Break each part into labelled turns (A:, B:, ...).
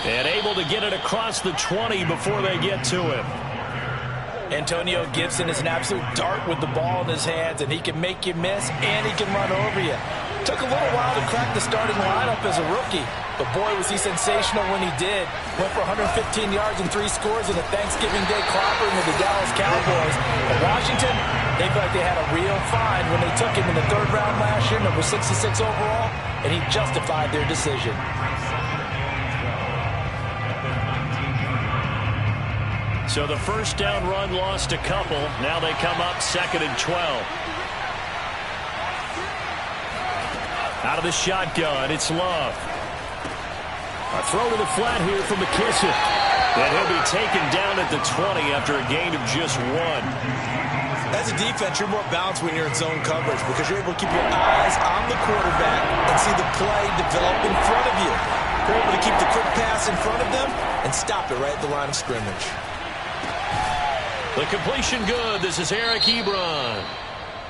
A: And able to get it across the 20 before they get to him.
B: Antonio Gibson is an absolute dart with the ball in his hands, and he can make you miss, and he can run over you. Took a little while to crack the starting lineup as a rookie, but boy, was he sensational when he did. Went for 115 yards and 3 scores in a Thanksgiving Day clobbering with the Dallas Cowboys. But Washington, they felt like they had a real find when they took him in the 3rd round last year, number 66 overall, and he justified their decision.
A: So the first down run lost a couple. Now they come up 2nd and 12. Out of the shotgun, it's Love. A throw to the flat here from McKissick. And he'll be taken down at the 20 after a gain of just 1.
B: As a defense, you're more balanced when you're in zone coverage because you're able to keep your eyes on the quarterback and see the play develop in front of you. You're able to keep the quick pass in front of them and stop it right at the line of scrimmage.
A: The completion good. This is Eric Ebron.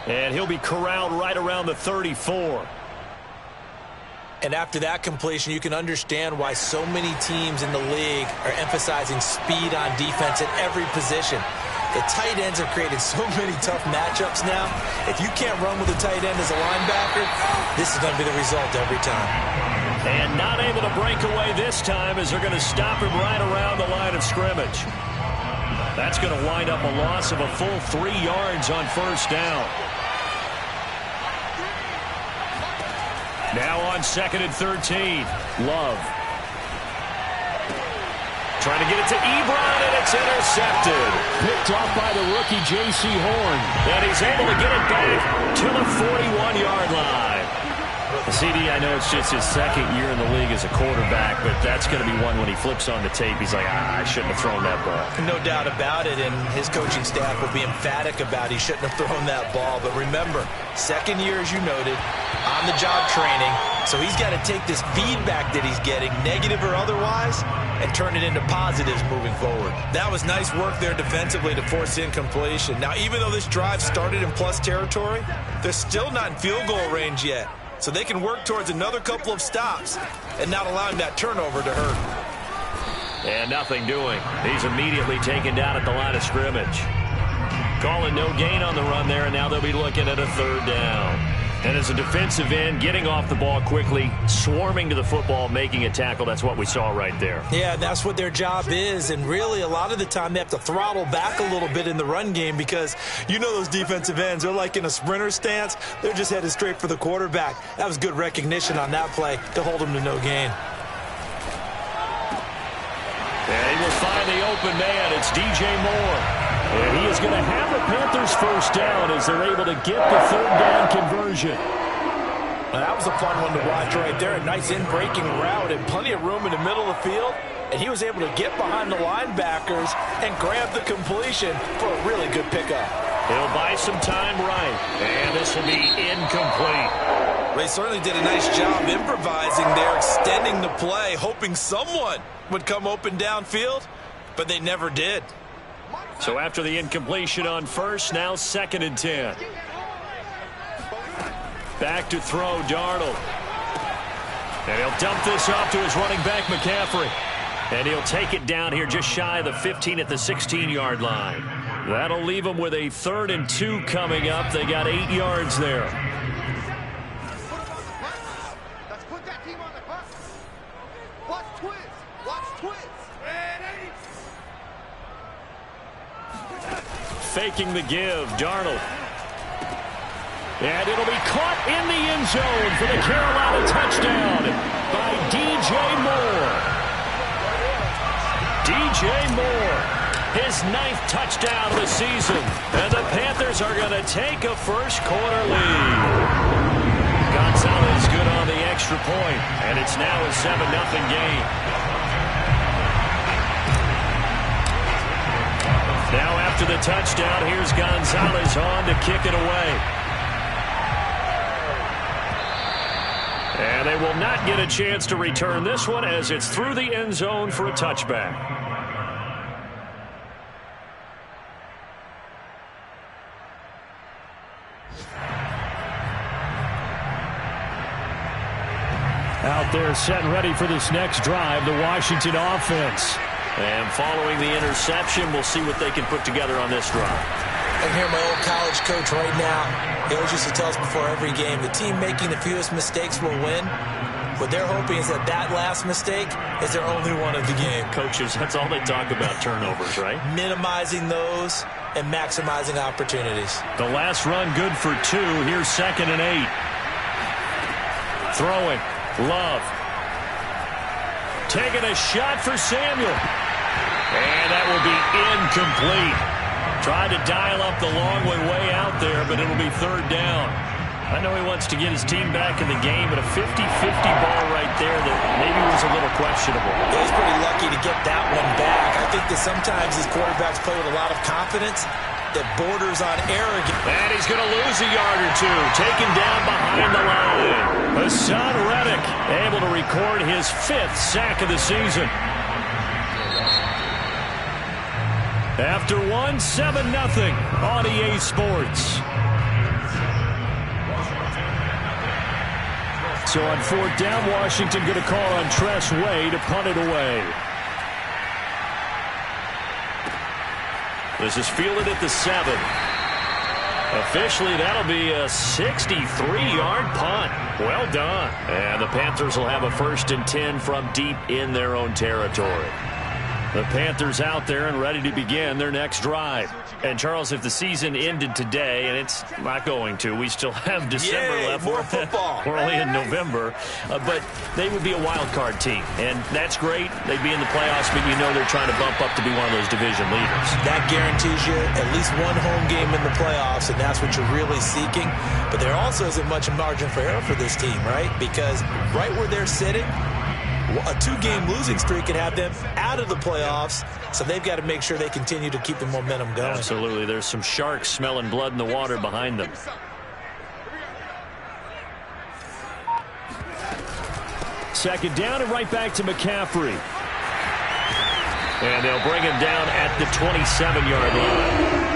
A: And he'll be corralled right around the 34.
B: And after that completion, you can understand why so many teams in the league are emphasizing speed on defense at every position. The tight ends have created so many tough matchups now. If you can't run with a tight end as a linebacker, this is going to be the result every time.
A: And not able to break away this time as they're going to stop him right around the line of scrimmage. That's going to wind up a loss of a full 3 yards on first down. Now on 2nd and 13. Love. Trying to get it to Ebron, and it's intercepted. Picked off by the rookie J.C. Horn. And he's able to get it back to the 41-yard line. CD, I know it's just his 2nd year in the league as a quarterback, but that's going to be one when he flips on the tape. He's like, I shouldn't have thrown that ball.
B: No doubt about it, and his coaching staff will be emphatic about he shouldn't have thrown that ball. But remember, 2nd year, as you noted, on-the-job training, so he's got to take this feedback that he's getting, negative or otherwise, and turn it into positives moving forward. That was nice work there defensively to force incompletion. Now, even though this drive started in plus territory, they're still not in field goal range yet. So they can work towards another couple of stops and not allowing that turnover to hurt.
A: And nothing doing. He's immediately taken down at the line of scrimmage. Calling no gain on the run there, and now they'll be looking at a 3rd down. And as a defensive end, getting off the ball quickly, swarming to the football, making a tackle, that's what we saw right there.
B: Yeah, that's what their job is. And really, a lot of the time, they have to throttle back a little bit in the run game because you know those defensive ends, they're like in a sprinter stance. They're just headed straight for the quarterback. That was good recognition on that play to hold him to no gain.
A: And he will find the open man. It's DJ Moore. And he is going to have the Panthers first down as they're able to get the 3rd down conversion.
B: Well, that was a fun one to watch right there. A nice in-breaking route and plenty of room in the middle of the field. And he was able to get behind the linebackers and grab the completion for a really good pickup.
A: He'll buy some time right. And this will be incomplete.
B: They certainly did a nice job improvising there, extending the play, hoping someone would come open downfield, but they never did.
A: So after the incompletion on first, now 2nd and 10. Back to throw, Darnold. And he'll dump this off to his running back, McCaffrey. And he'll take it down here just shy of the 15 at the 16-yard line. That'll leave them with a 3rd and 2 coming up. They got 8 yards there.
C: Let's put that team on the bus. Watch twist. Watch twist.
A: Faking the give, Darnold. And it'll be caught in the end zone for the Carolina touchdown by DJ Moore. DJ Moore, his 9th touchdown of the season. And the Panthers are going to take a first-quarter lead. Gonzalez good on the extra point, and it's now a 7-0 game. Now after the touchdown, here's Gonzalez on to kick it away. And they will not get a chance to return this one as it's through the end zone for a touchback. Out there set and ready for this next drive, the Washington offense. And following the interception, we'll see what they can put together on this drive.
B: I can hear my old college coach right now. He always used to tell us before every game, the team making the fewest mistakes will win. What they're hoping is that last mistake is their only one of the game.
A: Coaches, that's all they talk about, turnovers, right? Minimizing
B: those and maximizing opportunities.
A: The last run good for 2. Here's 2nd and 8. Throwing. Love. Taking a shot for Samuel. And that will be incomplete. Tried to dial up the long way out there, but it'll be 3rd down. I know he wants to get his team back in the game, but a 50-50 ball right there that maybe was a little questionable.
B: He was pretty lucky to get that one back. I think that sometimes these quarterbacks play with a lot of confidence that borders on arrogance.
A: And he's going to lose a yard or 2. Taken down behind the line. Hassan Reddick able to record his 5th sack of the season. After 1, 7-0 on EA Sports. So on 4th down, Washington going to call on Tress Way to punt it away. This is fielded at the 7. Officially, that'll be a 63-yard punt. Well done. And the Panthers will have a 1st and 10 from deep in their own territory. The Panthers out there and ready to begin their next drive. And, Charles, if the season ended today, and it's not going to, we still have December left.
B: More football.
A: We're only in November. But they would be a wild card team. And that's great. They'd be in the playoffs, but you know they're trying to bump up to be one of those division leaders.
B: That guarantees you at least one home game in the playoffs, and that's what you're really seeking. But there also isn't much margin for error for this team, right? Because right where they're sitting, a 2-game losing streak could have them out of the playoffs, so they've got to make sure they continue to keep the momentum going.
A: Absolutely. There's some sharks smelling blood in the water behind them. Second down and right back to McCaffrey. And they'll bring him down at the 27-yard line.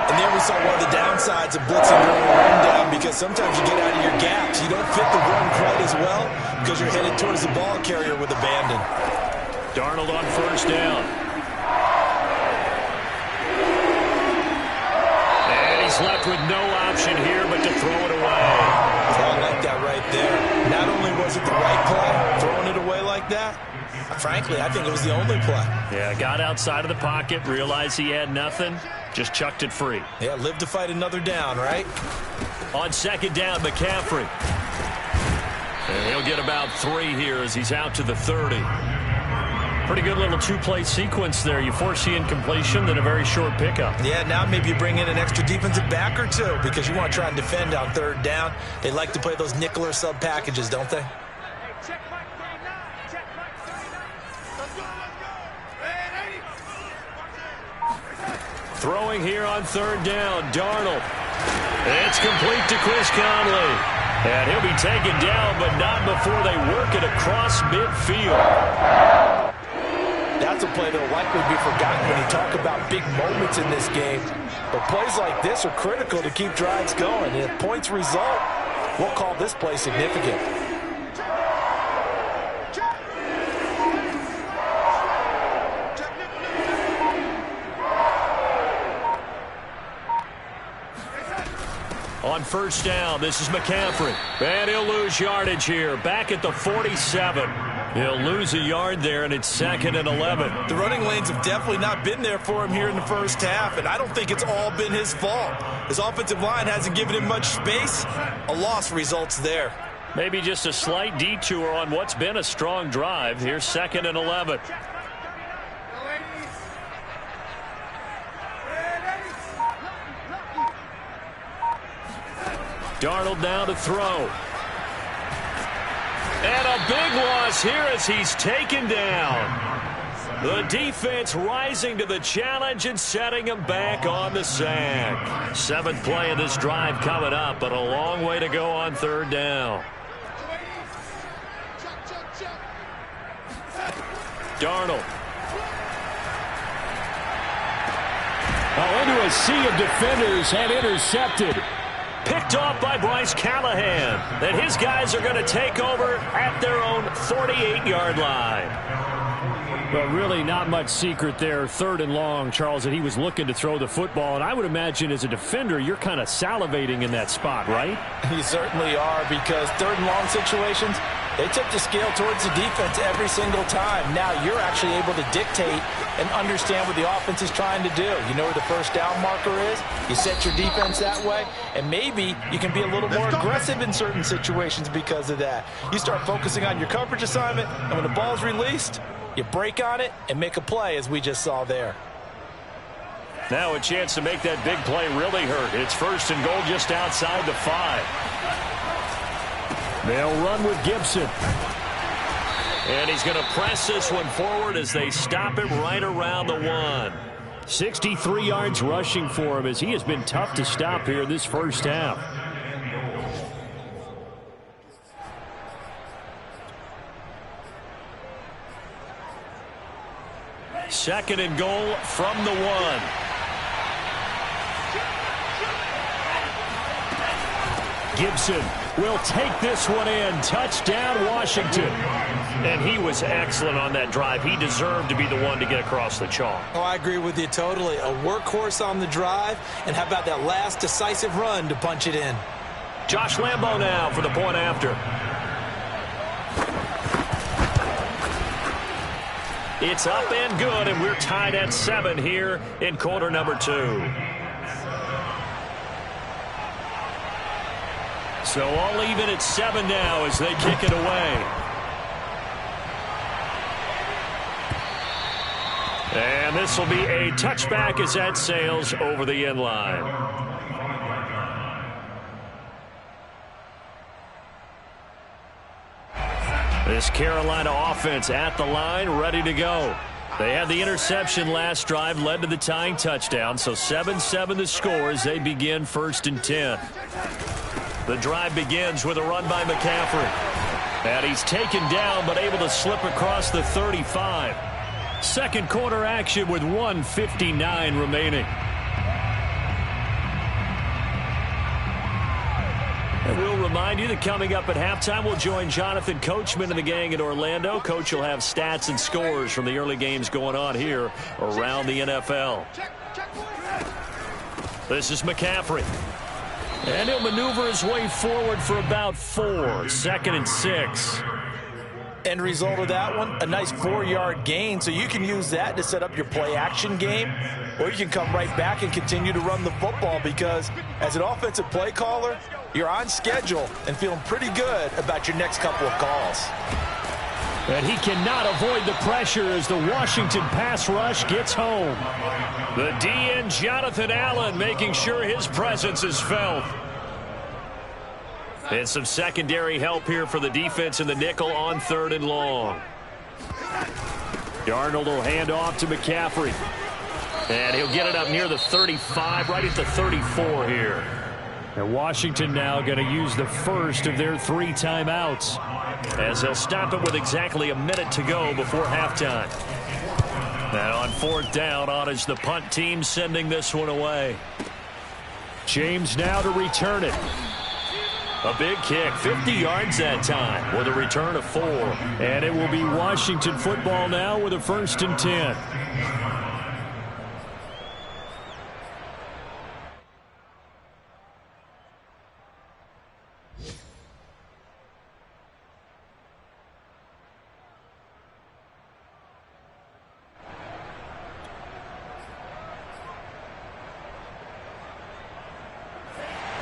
B: And there we saw one of the downsides of blitzing during a rundown, because sometimes you get out of your gaps. You don't fit the run quite as well because you're headed towards the ball carrier with abandon.
A: Darnold on 1st down. And he's left with no option here but to throw it away.
B: I like that right there. Not only was it the right play, throwing it away like that, frankly, I think it was the only play.
A: Yeah, got outside of the pocket, realized he had nothing, just chucked it free.
B: Yeah, live to fight another down, right?
A: On 2nd down, McCaffrey. And he'll get about 3 here as he's out to the 30. Pretty good little 2-play sequence there. You force the incompletion, then a very short pickup.
B: Yeah, now maybe you bring in an extra defensive back or 2 because you want to try and defend on 3rd down. They like to play those nickel or sub packages, don't they?
A: Throwing here on 3rd down, Darnold. It's complete to Chris Conley. And he'll be taken down, but not before they work it across midfield.
B: That's a play that will likely be forgotten when you talk about big moments in this game. But plays like this are critical to keep drives going. And if points result, we'll call this play significant.
A: On 1st down, this is McCaffrey. And he'll lose yardage here. Back at the 47. He'll lose a yard there, and it's 2nd and 11.
B: The running lanes have definitely not been there for him here in the first half, and I don't think it's all been his fault. His offensive line hasn't given him much space. A loss results there.
A: Maybe just a slight detour on what's been a strong drive. Here's 2nd and 11. Darnold now to throw. And a big loss here as he's taken down. The defense rising to the challenge and setting him back on the sack. 7th play of this drive coming up, but a long way to go on 3rd down. Darnold. Into a sea of defenders and intercepted. Picked off by Bryce Callahan. And his guys are going to take over at their own 48-yard line.
D: Well, really not much secret there. 3rd and long, Charles, that he was looking to throw the football. And I would imagine as a defender, you're kind of salivating in that spot, right?
B: You certainly are, because 3rd and long situations, they tip the scale towards the defense every single time. Now you're actually able to dictate and understand what the offense is trying to do. You know where the first down marker is. You set your defense that way, and maybe you can be a little more aggressive in certain situations because of that. You start focusing on your coverage assignment, and when the ball's released, you break on it and make a play, as we just saw there.
A: Now a chance to make that big play really hurt. It's 1st and goal just outside the 5.
D: They'll run with Gibson.
A: And he's going to press this one forward as they stop it right around the 1.
D: 63 yards rushing for him, as he has been tough to stop here this first half.
A: Second and goal from the 1.
D: Gibson will take this one in. Touchdown, Washington.
A: And he was excellent on that drive. He deserved to be the one to get across the chalk.
B: Oh, I agree with you totally. A workhorse on the drive, and how about that last decisive run to punch it in?
A: Josh Lambo now for the point after. It's up and good, and we're tied at 7 here in quarter number 2. So all even at 7 now as they kick it away. And this will be a touchback as that sails over the end line. This Carolina offense at the line, ready to go. They had the interception last drive, led to the tying touchdown, so 7-7 the score as they begin 1st and 10. The drive begins with a run by McCaffrey. And he's taken down, but able to slip across the 35. Second quarter action with 1:59 remaining. And we'll remind you that coming up at halftime, we'll join Jonathan Coachman and the gang in Orlando. Coach will have stats and scores from the early games going on here around the NFL. This is McCaffrey. And he'll maneuver his way forward for about 4. 2nd and 6.
B: End result of that one, a nice 4-yard gain, so you can use that to set up your play-action game, or you can come right back and continue to run the football, because as an offensive play caller, you're on schedule and feeling pretty good about your next couple of calls.
D: And he cannot avoid the pressure as the Washington pass rush gets home.
A: The DN Jonathan Allen making sure his presence is felt. And some secondary help here for the defense in the nickel on 3rd and long.
D: Darnold will hand off to McCaffrey.
A: And he'll get it up near the 35, right at the 34 here.
D: And Washington now going to use the first of their 3 timeouts,
A: as they'll stop it with exactly a minute to go before halftime. And on 4th down, on is the punt team sending this one away.
D: James now to return it.
A: A big kick, 50 yards that time, with a return of 4.
D: And it will be Washington football now with a 1st and 10.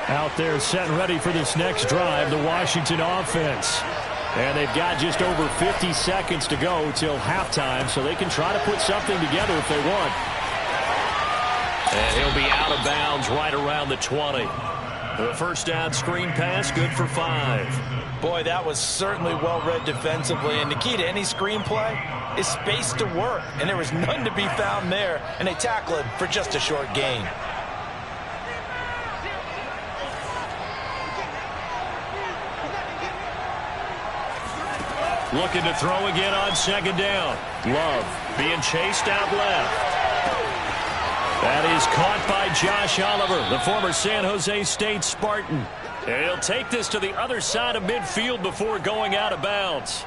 D: Out there set and ready for this next drive, the Washington offense. And they've got just over 50 seconds to go till halftime, so they can try to put something together if they want.
A: And he'll be out of bounds right around the 20. The first down screen pass, good for 5.
B: Boy, that was certainly well read defensively, and the key to any screenplay is space to work, and there was none to be found there, and they tackle it for just a short gain.
A: Looking to throw again on 2nd down. Love being chased out left.
D: That is caught by Josh Oliver, the former San Jose State Spartan. And he'll take this to the other side of midfield before going out of bounds.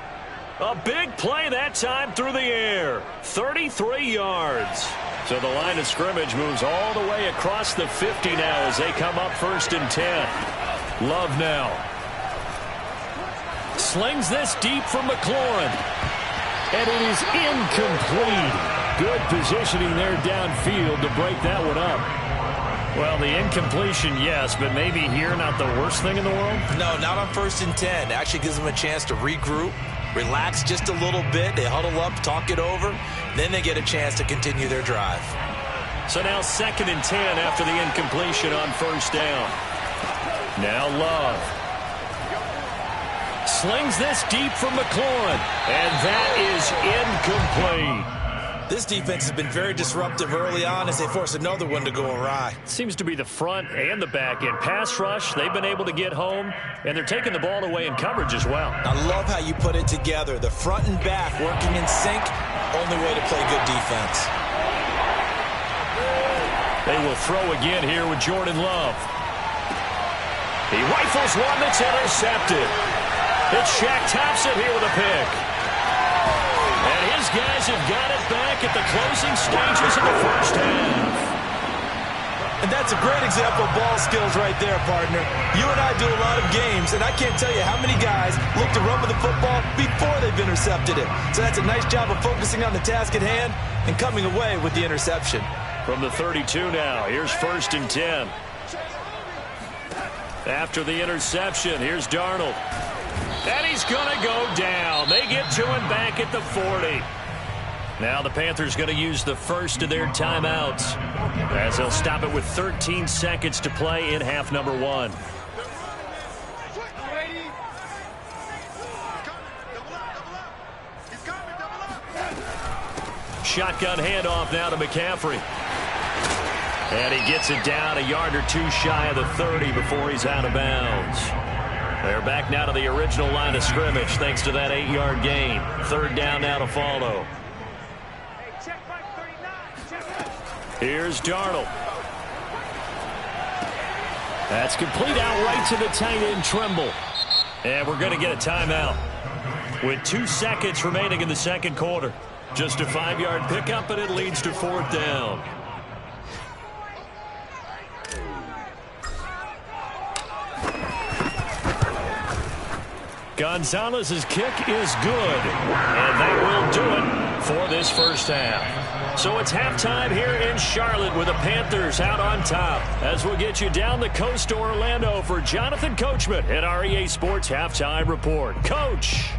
D: A big play that time through the air. 33 yards. So the line of scrimmage moves all the way across the 50 now as they come up 1st and 10. Love now. Slings this deep from McLaurin. And it is incomplete. Good positioning there downfield to break that one up. Well, the incompletion, yes, but maybe here not the worst thing in the world?
B: No, not on 1st and 10. Actually gives them a chance to regroup, relax just a little bit. They huddle up, talk it over. Then they get a chance to continue their drive.
D: So now 2nd and 10 after the incompletion on 1st down. Now Love. Slings this deep from McLaurin. And that is incomplete.
B: This defense has been very disruptive early on as they force another one to go awry.
D: Seems to be the front and the back end. Pass rush, they've been able to get home, and they're taking the ball away in coverage as well.
B: I love how you put it together. The front and back working in sync, only way to play good defense.
D: They will throw again here with Jordan Love. He rifles one that's intercepted. It's Shaq Thompson here with a pick. And his guys have got it back at the closing stages of the 1st half.
B: And that's a great example of ball skills right there, partner. You and I do a lot of games, and I can't tell you how many guys look to run with the football before they've intercepted it. So that's a nice job of focusing on the task at hand and coming away with the interception.
D: From the 32 now, here's 1st and 10. After the interception, here's Darnold. And he's going to go down. They get to him back at the 40. Now the Panthers going to use the first of their timeouts as they'll stop it with 13 seconds to play in half number 1. Shotgun handoff now to McCaffrey. And he gets it down a yard or two shy of the 30 before he's out of bounds. They're back now to the original line of scrimmage thanks to that 8-yard gain. 3rd down now to follow. Here's Darnold. That's complete out right to the tight end Trimble. And we're going to get a timeout with 2 seconds remaining in the 2nd quarter. Just a 5-yard pickup, and it leads to 4th down. Gonzalez's kick is good, and that will do it for this 1st half. So it's halftime here in Charlotte with the Panthers out on top as we'll get you down the coast to Orlando for Jonathan Coachman at our EA Sports Halftime Report. Coach!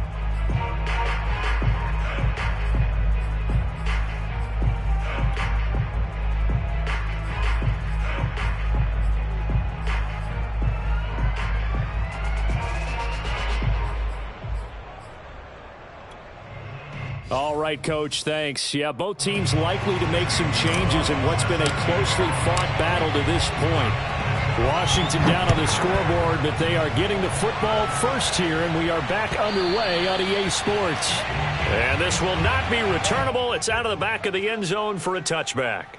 D: All right, Coach, thanks. Yeah, both teams likely to make some changes in what's been a closely fought battle to this point. Washington down on the scoreboard, but they are getting the football first here, and we are back underway on EA Sports. And this will not be returnable. It's out of the back of the end zone for a touchback.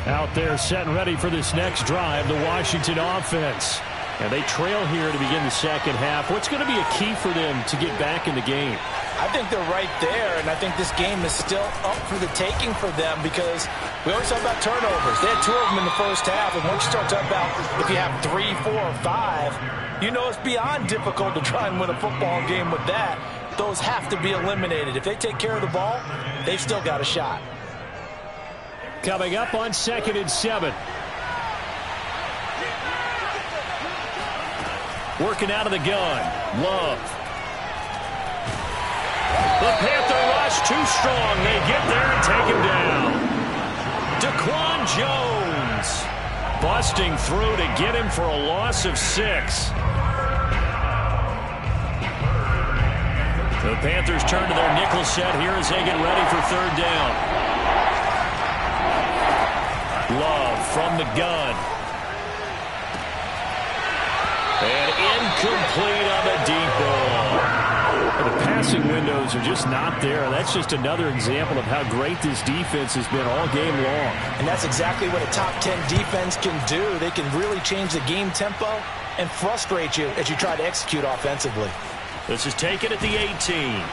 D: Out there set and ready for this next drive, the Washington offense. And they trail here to begin the 2nd half. What's going to be a key for them to get back in the game?
B: I think they're right there, and I think this game is still up for the taking for them because we always talk about turnovers. They had 2 of them in the 1st half, and once you start talking about if you have 3, 4, or 5, you know it's beyond difficult to try and win a football game with that. Those have to be eliminated. If they take care of the ball, they've still got a shot.
D: Coming up on 2nd and 7. Working out of the gun. Love. The Panther rush too strong. They get there and take him down. Daquan Jones busting through to get him for a loss of 6. The Panthers turn to their nickel set here as they get ready for 3rd down. Love from the gun.
A: And incomplete on the deep ball.
D: The passing windows are just not there. That's just another example of how great this defense has been all game long.
B: And that's exactly what a top 10 defense can do. They can really change the game tempo and frustrate you as you try to execute offensively.
A: This is taken at the 18.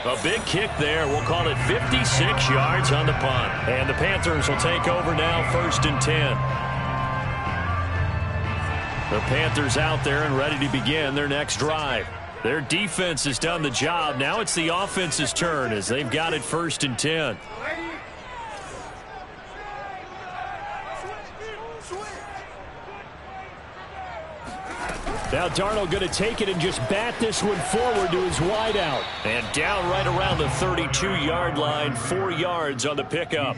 A: A big kick there. We'll call it 56 yards on the punt. And the Panthers will take over now, 1st and 10. The Panthers out there and ready to begin their next drive. Their defense has done the job. Now it's the offense's turn as they've got it 1st and 10.
D: Now Darnold going to take it and just bat this one forward to his wideout.
A: And down right around the 32-yard line, 4 yards on the pickup.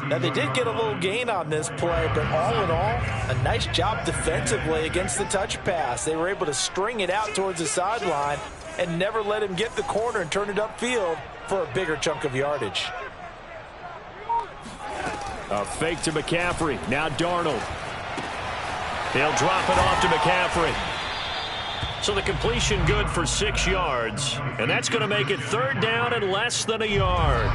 B: Now, they did get a little gain on this play, but all in all, a nice job defensively against the touch pass. They were able to string it out towards the sideline and never let him get the corner and turn it upfield for a bigger chunk of yardage.
D: A fake to McCaffrey. Now Darnold. They'll drop it off to McCaffrey.
A: So the completion good for 6 yards. And that's going to make it 3rd down and less than a yard.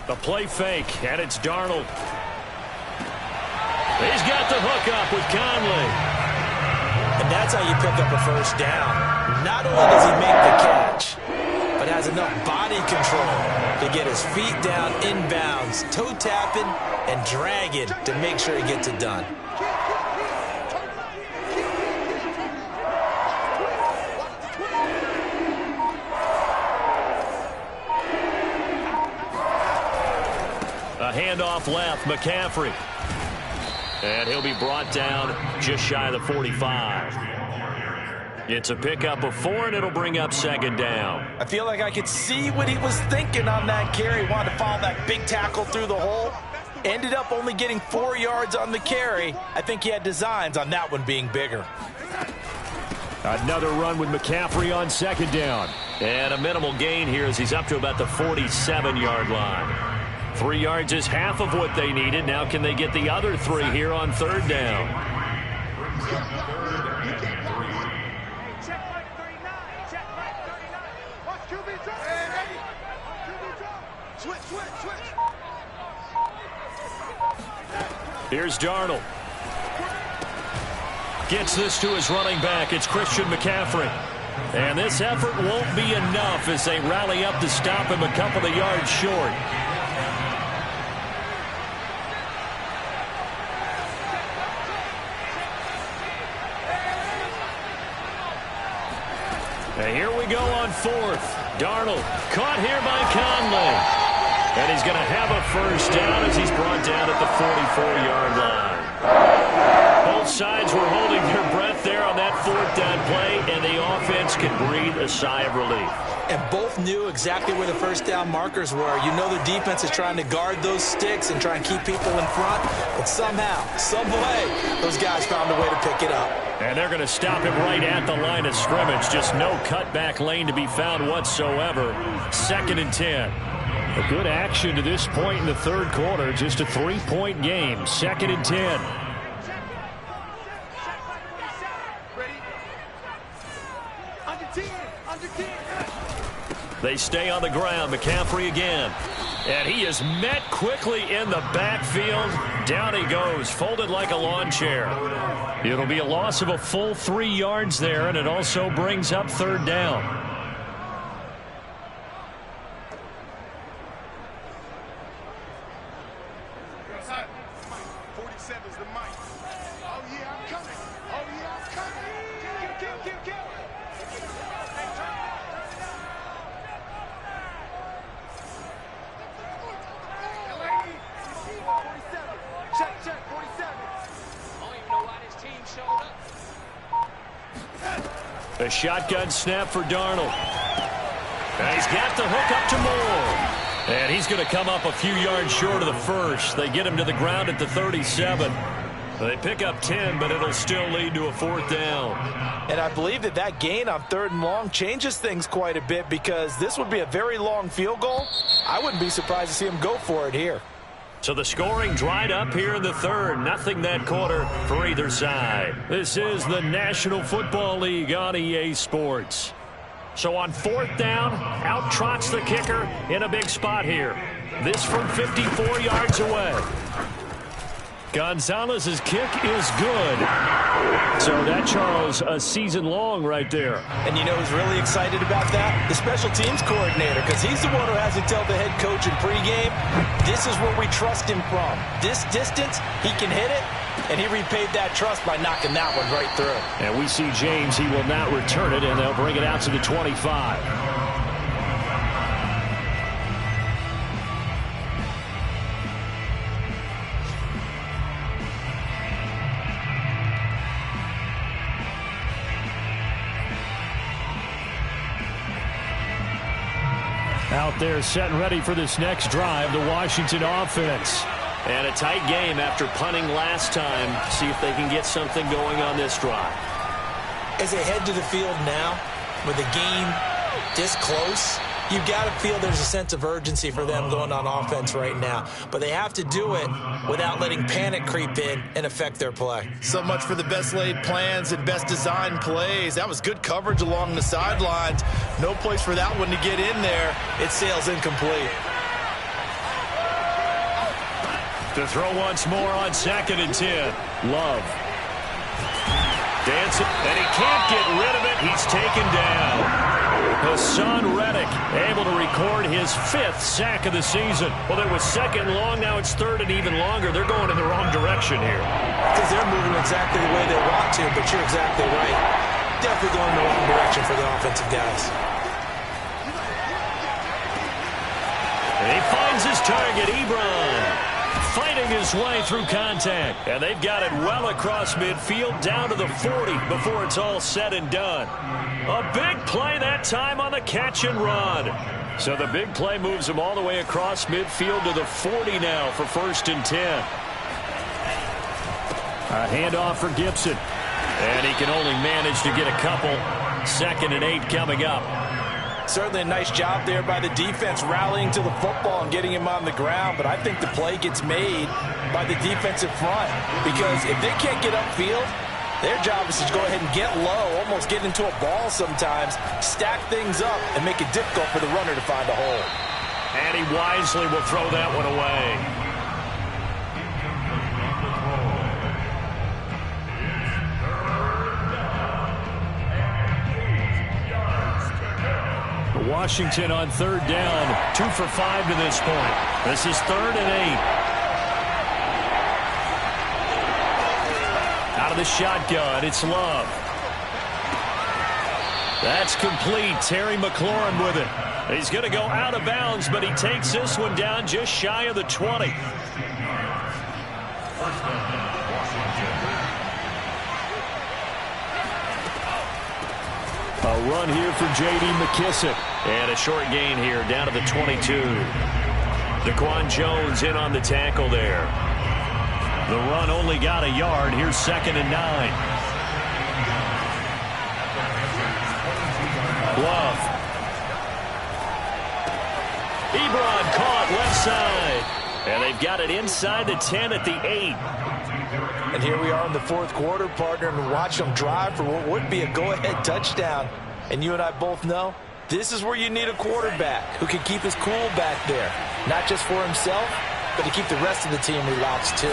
A: A play fake, and it's Darnold. He's got the hook up with Conley.
B: And that's how you pick up a 1st down. Not only does he make the catch, but has enough body control to get his feet down inbounds, toe tapping and dragging to make sure he gets it done.
A: A handoff left, McCaffrey. And he'll be brought down just shy of the 45. It's a pickup of 4, and it'll bring up 2nd down.
B: I feel like I could see what he was thinking on that carry. Wanted to follow that big tackle through the hole. Ended up only getting 4 yards on the carry. I think he had designs on that one being bigger.
D: Another run with McCaffrey on 2nd down.
A: And a minimal gain here as he's up to about the 47-yard line. 3 yards is half of what they needed. Now can they get the other 3 here on 3rd down? Here's Darnold. Gets this to his running back. It's Christian McCaffrey. And this effort won't be enough as they rally up to stop him a couple of yards short. And here we go on 4th. Darnold caught here by Conley. And he's going to have a 1st down as he's brought down at the 44-yard line. Both sides were holding their breath there on that 4th down play, and the offense can breathe a sigh of relief.
B: And both knew exactly where the 1st down markers were. You know the defense is trying to guard those sticks and try and keep people in front. But somehow, some way, those guys found a way to pick it up.
A: And they're going to stop him right at the line of scrimmage. Just no cutback lane to be found whatsoever. 2nd and 10.
D: A good action to this point in the 3rd quarter. Just a 3-point game. 2nd and 10.
A: They stay on the ground. McCaffrey again. And he is met quickly in the backfield. Down he goes, folded like a lawn chair. It'll be a loss of a full 3 yards there, and it also brings up 3rd down. A shotgun snap for Darnold. And he's got the hook up to Moore. And he's going to come up a few yards short of the 1st. They get him to the ground at the 37. They pick up 10, but it'll still lead to a 4th down.
B: And I believe that gain on 3rd and long changes things quite a bit, because this would be a very long field goal. I wouldn't be surprised to see him go for it here.
A: So the scoring dried up here in the 3rd. Nothing that quarter for either side. This is the National Football League on EA Sports. So on 4th down, out trots the kicker in a big spot here. This from 54 yards away. Gonzalez's kick is good. So that, Charles, a season long right there.
B: And you know who's really excited about that? The special teams coordinator, because he's the one who has to tell the head coach in pregame, this is where we trust him from. This distance, he can hit it, and he repaid that trust by knocking that one right through.
D: And we see James, he will not return it, and they'll bring it out to the 25. Out there set and ready for this next drive, the Washington offense.
A: And a tight game after punting last time. See if they can get something going on this drive.
B: As they head to the field now, with the game this close, you've got to feel there's a sense of urgency for them going on offense right now. But they have to do it without letting panic creep in and affect their play.
E: So much for the best laid plans and best designed plays. That was good coverage along the sidelines. No place for that one to get in there. It sails incomplete.
A: To throw once more on 2nd and 10. Love. Dancing, and he can't get rid of it. He's taken down. Hassan Reddick able to record his 5th sack of the season. Well, there was 2nd and long. Now it's 3rd and even longer. They're going in the wrong direction here.
B: Because they're moving exactly the way they want to, but you're exactly right. Definitely going in the wrong direction for the offensive guys.
A: And he finds his target, Ebron. Fighting his way through contact. And they've got it well across midfield, down to the 40 before it's all said and done. A big play that time on the catch and run. So the big play moves him all the way across midfield to the 40 now for 1st and 10.
D: A handoff for Gibson.
A: And he can only manage to get a couple. 2nd and 8 coming up.
B: Certainly a nice job there by the defense rallying to the football and getting him on the ground, but I think the play gets made by the defensive front, because if they can't get upfield, their job is to go ahead and get low, almost get into a ball sometimes, stack things up, and make it difficult for the runner to find a hole.
A: And he wisely will throw that one away.
D: Washington on 3rd down, 2 for 5 to this point. This is 3rd and 8. Out of the shotgun, it's Love. That's complete. Terry McLaurin with it. He's going to go out of bounds, but he takes this one down just shy of the 20. A run here for J.D. McKissick.
A: And a short gain here down to the 22. Daquan Jones in on the tackle there.
D: The run only got a yard. Here's 2nd and 9.
A: Love. Ebron caught left side. And they've got it inside the 10 at the 8.
B: And here we are in the 4th quarter, partner, and watch them drive for what would be a go-ahead touchdown. And you and I both know this is where you need a quarterback who can keep his cool back there. Not just for himself, but to keep the rest of the team relaxed too.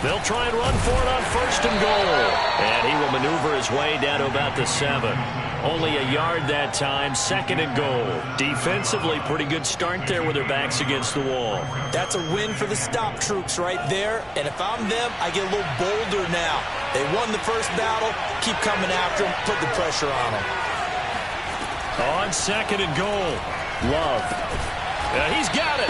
A: They'll try and run for it on 1st and goal. And he will maneuver his way down to about the 7. Only a yard that time, 2nd and goal. Defensively, pretty good start there with their backs against the wall.
B: That's a win for the stop troops right there. And if I'm them, I get a little bolder now. They won the first battle. Keep coming after them. Put the pressure on them.
A: On 2nd and goal. Love. He's got it.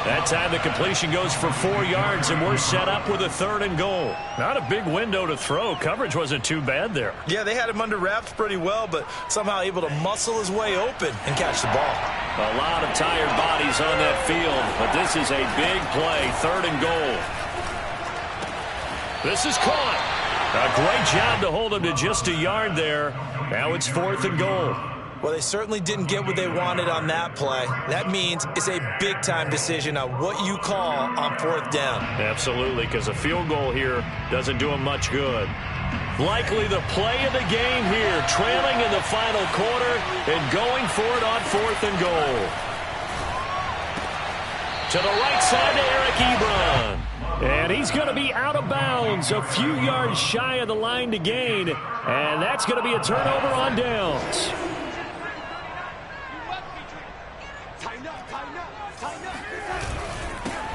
A: That time the completion goes for 4 yards, and we're set up with a 3rd and goal.
D: Not a big window to throw. Coverage wasn't too bad there.
B: Yeah, they had him under wraps pretty well, but somehow able to muscle his way open and catch the ball.
A: A lot of tired bodies on that field, but this is a big play, 3rd and goal.
D: This is caught. A great job to hold him to just a yard there. Now it's 4th and goal.
B: Well, they certainly didn't get what they wanted on that play. That means it's a big-time decision on what you call on 4th down.
D: Absolutely, because a field goal here doesn't do them much good. Likely the play of the game here, trailing in the final quarter and going for it on 4th and goal. To the right side to Eric Ebron. And he's going to be out of bounds, a few yards shy of the line to gain. And that's going to be a turnover on downs.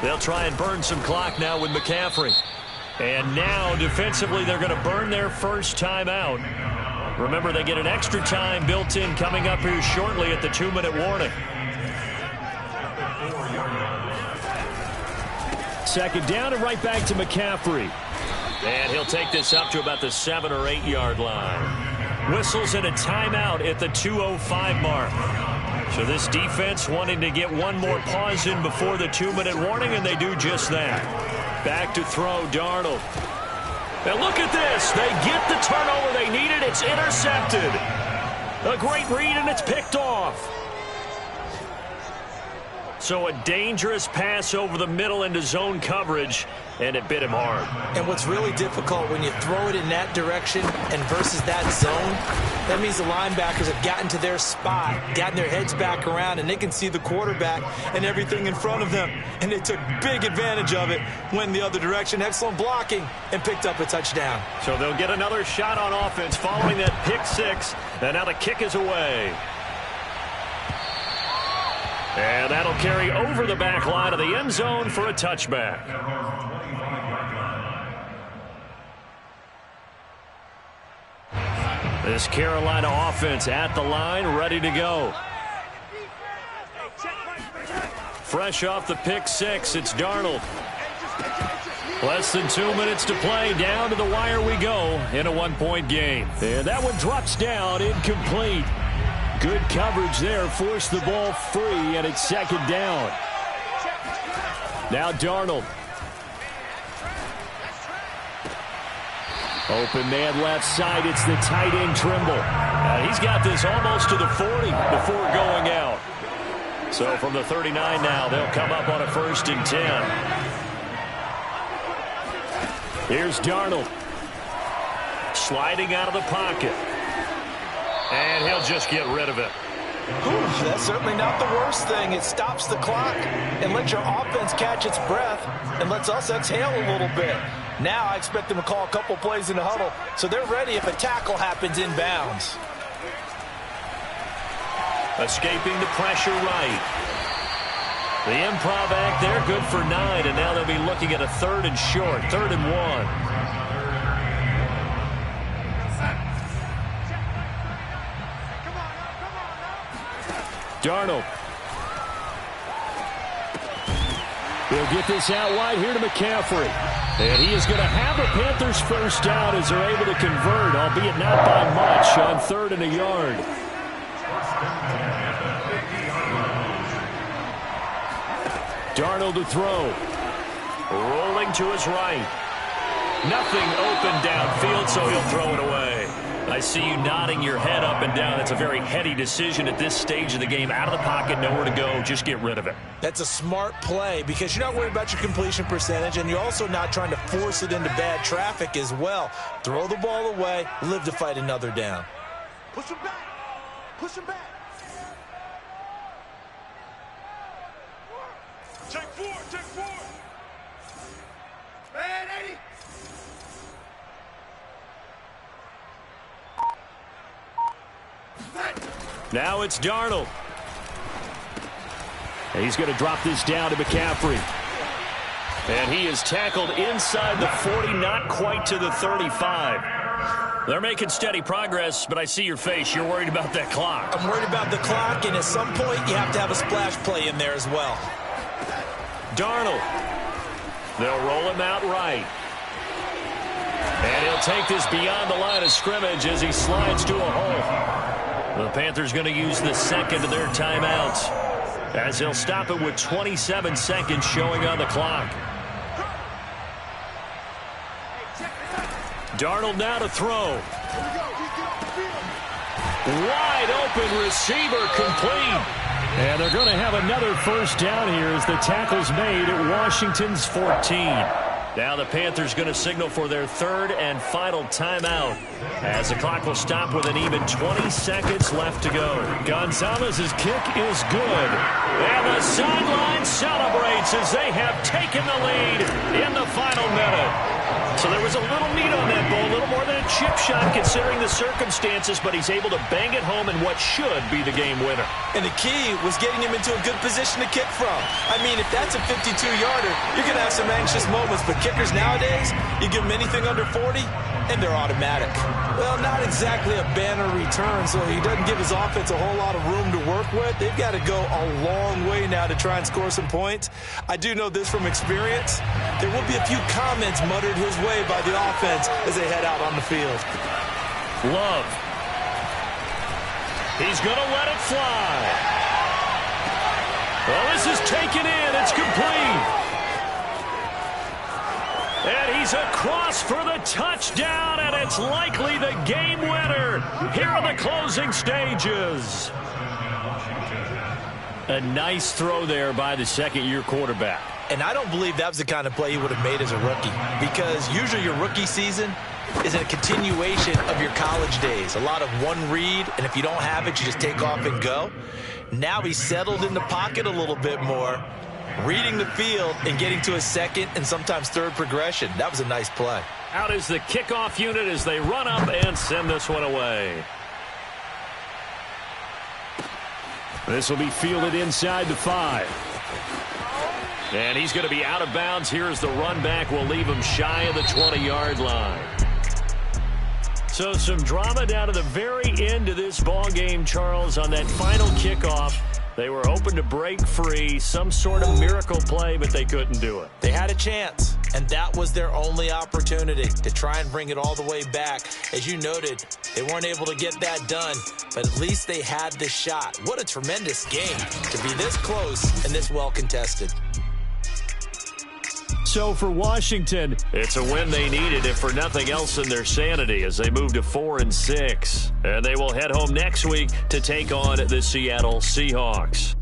D: They'll try and burn some clock now with McCaffrey. And now, defensively, they're going to burn their first timeout. Remember, they get an extra time built in coming up here shortly at the 2-minute warning. 2nd down and right back to McCaffrey. And he'll take this up to about the 7 or 8 yard line. Whistles in a timeout at the 2:05 mark. So this defense wanting to get one more pause in before the 2-minute warning, and they do just that. Back to throw, Darnold. And look at this. They get the turnover they needed. It's intercepted. A great read, and it's picked off. So a dangerous pass over the middle into zone coverage, and it bit him hard.
B: And what's really difficult when you throw it in that direction and versus that zone, that means the linebackers have gotten to their spot, gotten their heads back around, and they can see the quarterback and everything in front of them. And they took big advantage of it, went the other direction, excellent blocking, and picked up a touchdown.
D: So they'll get another shot on offense following that pick 6, and now the kick is away. And that'll carry over the back line of the end zone for a touchback. This Carolina offense at the line, ready to go. Fresh off the pick 6, it's Darnold. Less than 2 minutes to play. Down to the wire we go in a 1-point game. And that one drops down, incomplete. Good coverage there, forced the ball free, and it's 2nd down. Now Darnold. Open man left side, it's the tight end Trimble. He's got this almost to the 40 before going out. So from the 39 now, they'll come up on a 1st and 10. Here's Darnold. Sliding out of the pocket. And he'll just get rid of it.
B: Whew, that's certainly not the worst thing. It stops the clock and lets your offense catch its breath and lets us exhale a little bit. Now I expect them to call a couple plays in the huddle so they're ready if a tackle happens inbounds.
D: Escaping the pressure right. The improv act there, good for 9, and now they'll be looking at a 3rd and short, 3rd and 1. Darnold. He'll get this out wide here to McCaffrey. And he is going to have the Panthers first down as they're able to convert, albeit not by much, on 3rd and a yard. Darnold to throw. Rolling to his right. Nothing open downfield, so he'll throw it away. I see you nodding your head up and down. That's a very heady decision at this stage of the game. Out of the pocket, nowhere to go. Just get rid of it.
B: That's a smart play because you're not worried about your completion percentage, and you're also not trying to force it into bad traffic as well. Throw the ball away, live to fight another down.
C: Push him back. Push him back. Check 4. Check 4. Man, 80.
D: Now it's Darnold. And he's going to drop this down to McCaffrey. And he is tackled inside the 40, not quite to the 35. They're making steady progress, but I see your face. You're worried about that clock.
B: I'm worried about the clock, and at some point you have to have a splash play in there as well.
D: Darnold. They'll roll him out right. And he'll take this beyond the line of scrimmage as he slides to a hole. The Panthers going to use the second of their timeouts as he'll stop it with 27 seconds showing on the clock. Darnold now to throw. Wide open receiver complete. And they're going to have another first down here as the tackle's made at Washington's 14. Now the Panthers going to signal for their third and final timeout as the clock will stop with an even 20 seconds left to go. Gonzalez's kick is good. And the sideline celebrates as they have taken the lead in the final minute. So there was a little meat on that ball, a little more than a chip shot considering the circumstances, but he's able to bang it home in what should be the game winner.
B: And the key was getting him into a good position to kick from. I mean, if that's a 52-yarder, you're going to have some anxious moments, but kickers nowadays, you give them anything under 40, and they're automatic. Well, not exactly a banner return, so he doesn't give his offense a whole lot of room to work with. They've got to go a long way now to try and score some points. I do know this from experience. There will be a few comments muttered his way by the offense as they head out on the field.
D: Love. He's going to let it fly. Well, this is taken in. It's complete. And he's across for the touchdown, and it's likely the game winner here in the closing stages. A nice throw there by the second-year quarterback.
B: And I don't believe that was the kind of play he would have made as a rookie, because usually your rookie season is a continuation of your college days. A lot of one read, and if you don't have it, you just take off and go. Now he's settled in the pocket a little bit more, reading the field and getting to a second and sometimes third progression. That was a nice play.
D: Out is the kickoff unit as they run up and send this one away. This will be fielded inside the 5. And he's going to be out of bounds here as the run back will leave him shy of the 20-yard line. So some drama down to the very end of this ball game, Charles, on that final kickoff. They were hoping to break free, some sort of miracle play, but they couldn't do it.
B: They had a chance, and that was their only opportunity to try and bring it all the way back. As you noted, they weren't able to get that done, but at least they had the shot. What a tremendous game to be this close and this well contested.
D: So for Washington, it's a win they needed, if for nothing else than their sanity, as they move to 4-6. And they will head home next week to take on the Seattle Seahawks.